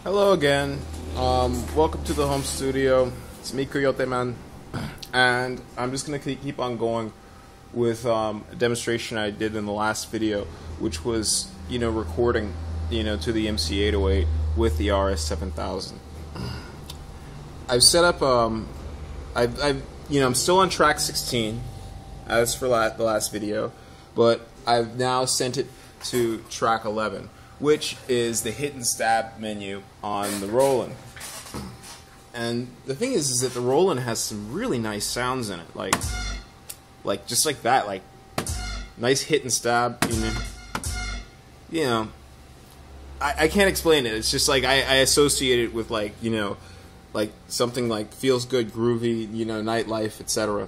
Hello again. Welcome to the home studio. It's me, Coyote Man, and I'm just gonna keep on going with a demonstration I did in the last video, which was recording to the MC808 with the RS7000. I've set up I'm still on track 16 as for the last video, but I've now sent it to track 11, which is the hit and stab menu on the Roland. And the thing is that the Roland has some really nice sounds in it, like just like that, like nice hit and stab. I can't explain it. It's just like I associate it with like something like feels good, groovy, nightlife, etc.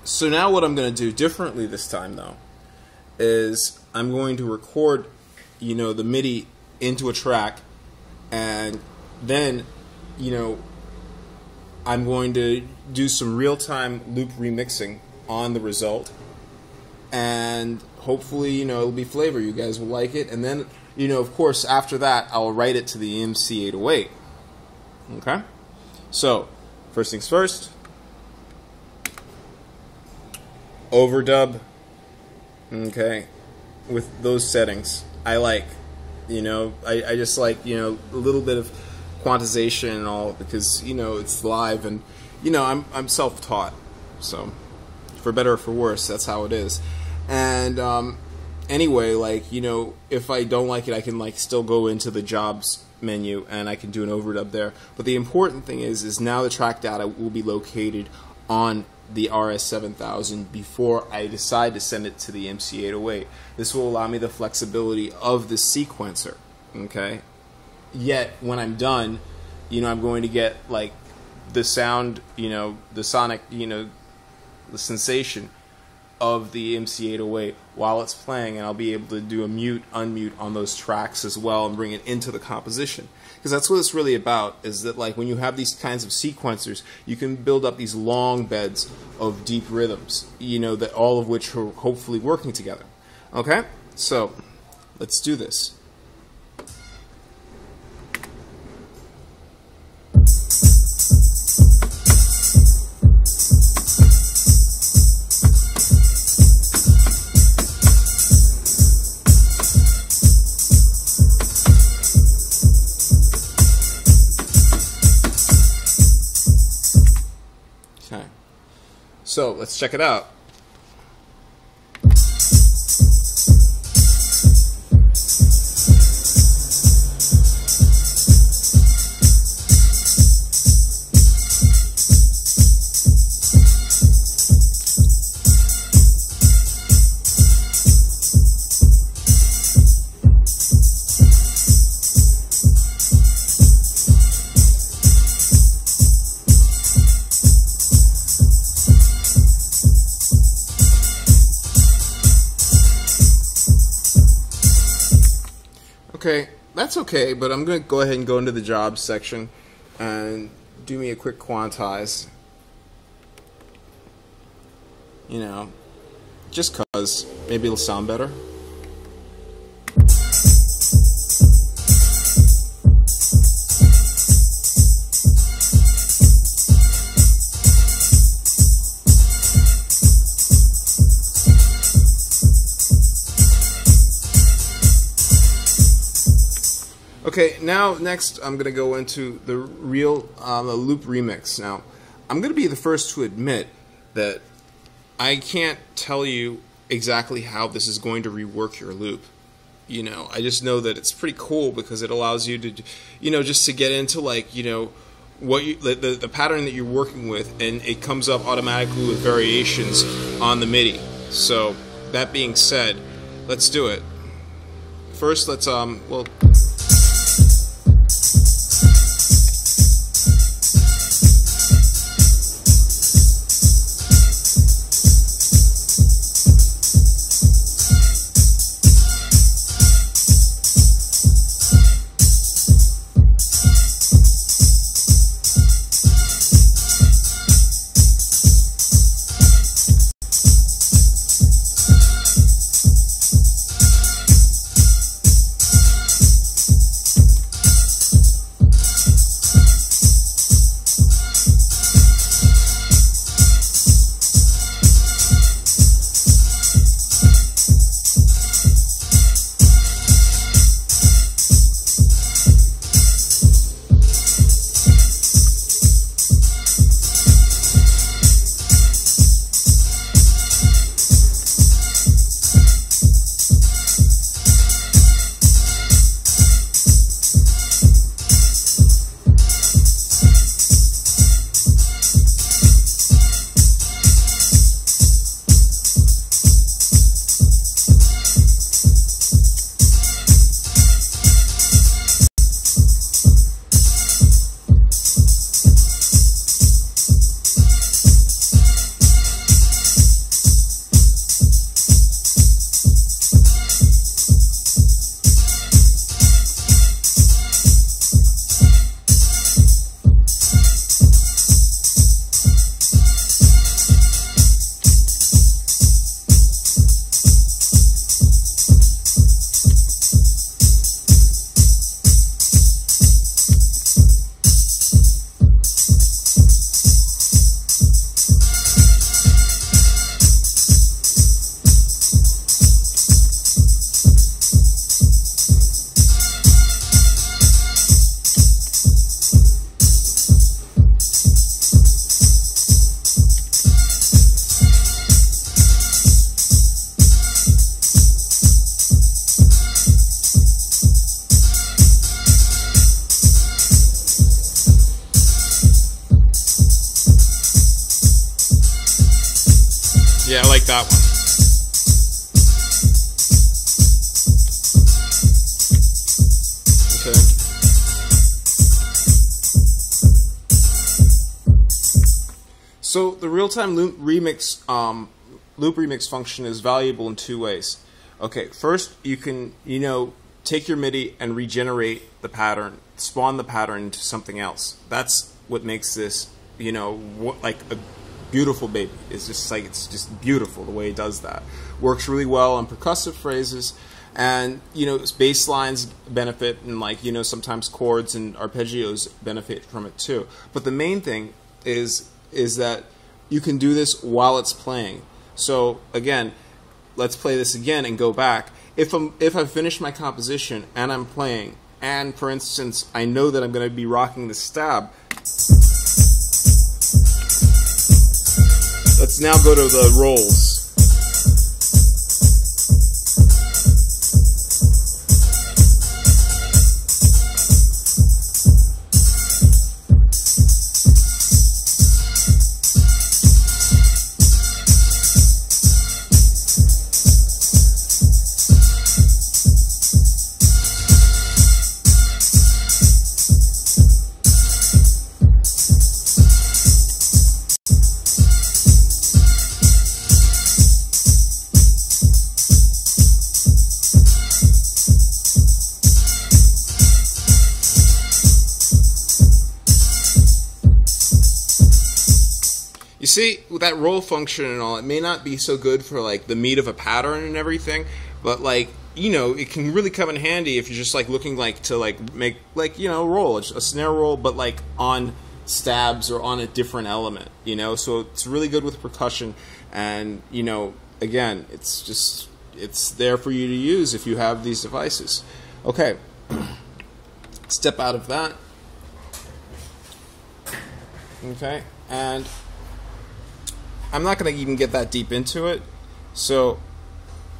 So now what I'm going to do differently this time, though, is I'm going to record, the MIDI into a track, and then, I'm going to do some real-time loop remixing on the result, and hopefully, it'll be flavor. You guys will like it, and then, of course, after that, I'll write it to the MC808. Okay? So, first things first, overdub. Okay, with those settings, I like, I just like, a little bit of quantization and all, because, it's live, and, I'm self-taught, so, for better or for worse, that's how it is. And, anyway, like, if I don't like it, I can, like, still go into the jobs menu, and I can do an overdub there. But the important thing is now the track data will be located on the RS7000 before I decide to send it to the MC808. This will allow me the flexibility of the sequencer, okay? Yet, when I'm done, I'm going to get, like, the sound, the sonic, the sensation of the MC808 while it's playing, and I'll be able to do a mute, unmute on those tracks as well and bring it into the composition. Because that's what it's really about, is that like when you have these kinds of sequencers, you can build up these long beds of deep rhythms, that all of which are hopefully working together. Okay? So, let's do this. So, let's check it out. Okay, that's okay, but I'm going to go ahead and go into the jobs section and do me a quick quantize. Just cause maybe it'll sound better. Okay, now next I'm going to go into the real loop remix. Now, I'm going to be the first to admit that I can't tell you exactly how this is going to rework your loop. I just know that it's pretty cool because it allows you to, just to get into like, what the pattern that you're working with, and it comes up automatically with variations on the MIDI. So, that being said, let's do it. First, let's well. Yeah, I like that one. Okay. So the real-time loop remix function is valuable in two ways. Okay, first you can, take your MIDI and regenerate the pattern, spawn the pattern into something else. That's what makes this, like a beautiful baby. It's just beautiful the way it does that. Works really well on percussive phrases, and bass lines benefit, and sometimes chords and arpeggios benefit from it too. But the main thing is that you can do this while it's playing. So again, let's play this again and go back. If I've finished my composition and I'm playing, and for instance I know that I'm going to be rocking the stab, let's now go to the rolls. You see, with that roll function and all, it may not be so good for like the meat of a pattern and everything, but it can really come in handy if you're just looking to make roll a snare roll, but on stabs or on a different element, So it's really good with percussion, and again, it's there for you to use if you have these devices. Okay, step out of that. Okay, and I'm not going to even get that deep into it, so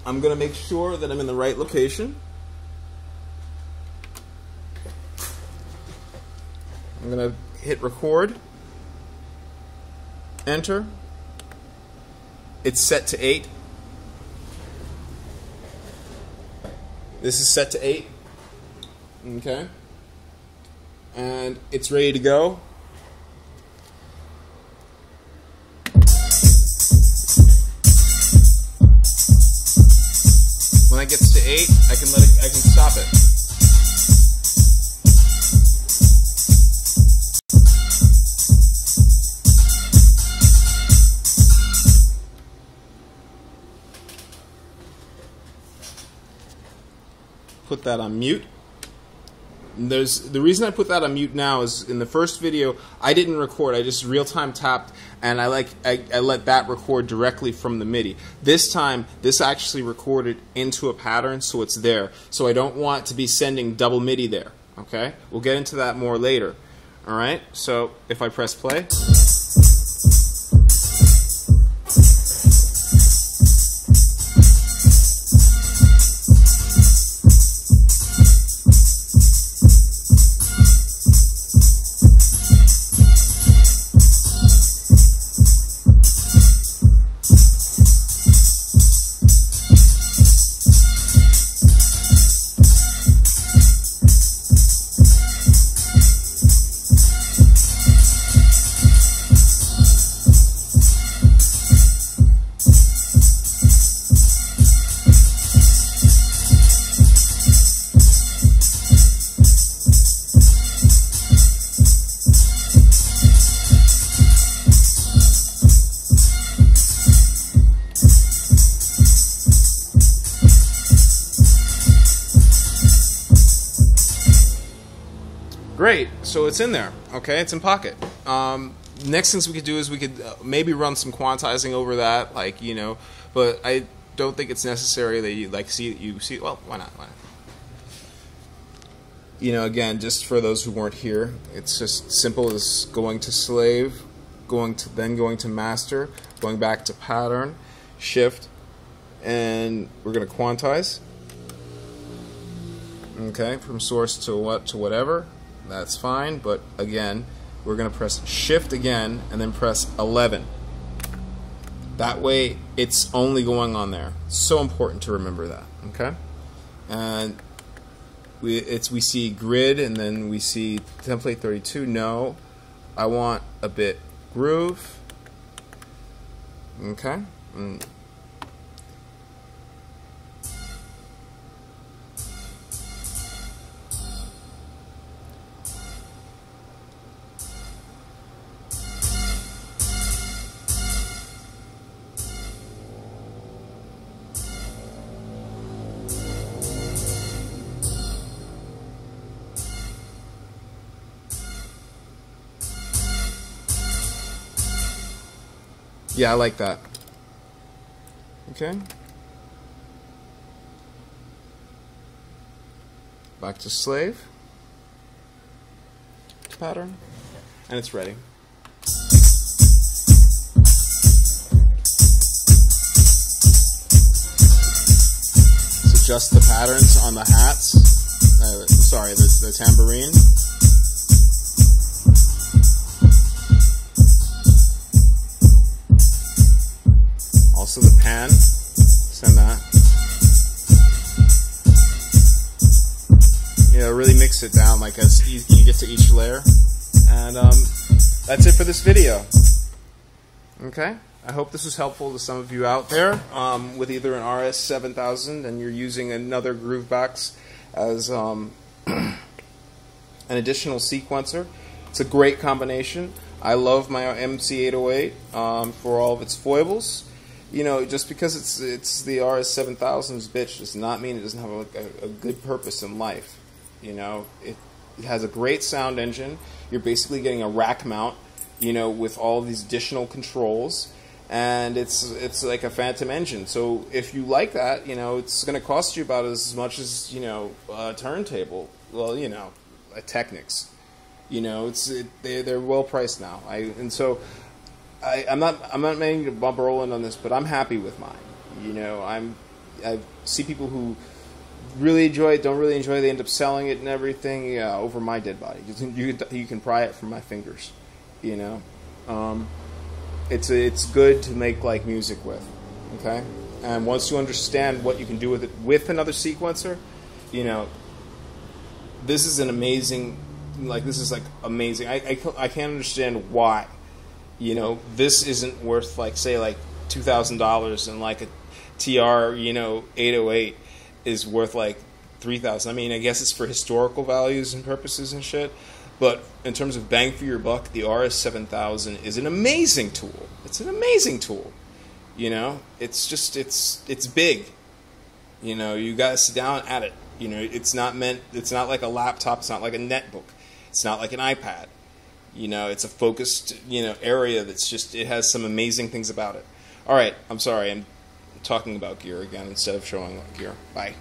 I'm going to make sure that I'm in the right location. I'm going to hit record, enter. It's set to 8. This is set to 8. Okay. And it's ready to go. When it gets to 8, I can stop it. Put that on mute. The reason I put that on mute now is in the first video I didn't record. I just real-time tapped, and I let that record directly from the MIDI. This time, this actually recorded into a pattern, so it's there. So I don't want to be sending double MIDI there. Okay, we'll get into that more later. All right. So if I press play. Great, so it's in there. Okay, it's in Pocket. Next things we could do is we could maybe run some quantizing over that, but I don't think it's necessary that you see. Well, why not? Why not? Again, just for those who weren't here, it's just simple as going to slave, going to master, going back to pattern, shift, and we're going to quantize. Okay, from source to whatever. That's fine, but again, we're going to press shift again and then press 11. That way, it's only going on there. So important to remember that, okay? And we see grid, and then we see template 32. No, I want a bit groove, okay? Yeah, I like that. Okay. Back to slave pattern, and it's ready. So adjust the patterns on the hats. Sorry, the tambourine. Also the pan, send that. Yeah, really mix it down like as you get to each layer. And that's it for this video. Okay, I hope this was helpful to some of you out there with either an RS7000 and you're using another groovebox as an additional sequencer. It's a great combination. I love my MC808 for all of its foibles. You know, just because it's the RS7000's bitch does not mean it doesn't have a good purpose in life. You know, it has a great sound engine. You're basically getting a rack mount, you know, with all these additional controls, and it's like a phantom engine. So if you like that, you know, it's going to cost you about as much as, you know, a turntable. Well, you know, a Technics. You know, they're well priced now. I'm not making a bump rolling on this, but I'm happy with mine. You know, I see people who really enjoy it, don't really enjoy it, they end up selling it and everything. Yeah, over my dead body. You can pry it from my fingers. You know, it's good to make like music with. Okay, and once you understand what you can do with it with another sequencer, you know, this is an amazing. Like this is like amazing. I can't understand why. You know, this isn't worth like say like $2,000 and like a TR, you know, 808 is worth like $3,000. I mean, I guess it's for historical values and purposes and shit, but in terms of bang for your buck, the RS7000 is an amazing tool. It's an amazing tool. You know, it's just it's big. You know, you got to sit down at it. You know, it's not like a laptop, it's not like a netbook. It's not like an iPad. You know, it's a focused, you know, area that's just, it has some amazing things about it. All right, I'm sorry, I'm talking about gear again instead of showing gear. Bye.